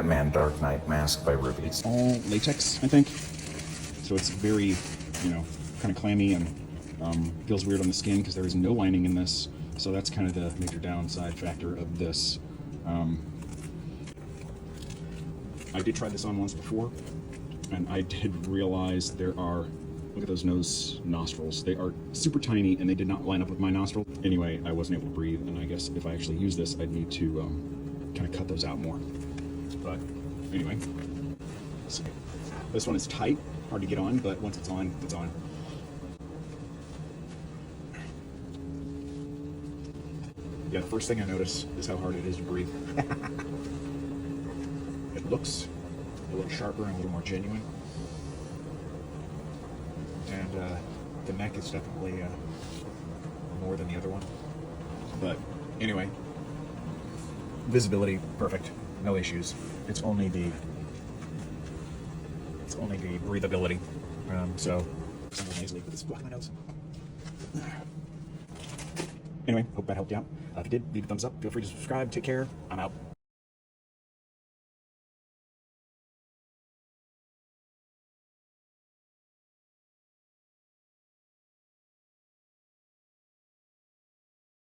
Batman Dark Knight mask by Rubies. All latex, I think. So it's very, you know, kind of clammy and feels weird on the skin because there is no lining in this. So that's kind of the major downside factor of this. I did try this on once before, and I did realize there are, look at those nostrils. They are super tiny, and they did not line up with my nostril. Anyway, I wasn't able to breathe, and I guess if I actually use this, I'd need to kind of cut those out more. But anyway, let's see. This one is tight, hard to get on, but once it's on, it's on. Yeah, the first thing I notice is how hard it is to breathe. It looks a little sharper and a little more genuine. And the neck is definitely more than the other one. But anyway, visibility, perfect. No issues. It's only the breathability. So I'm nasally with this block my nose. Anyway, hope that helped you out. If you did, leave a thumbs up. Feel free to subscribe. Take care. I'm out.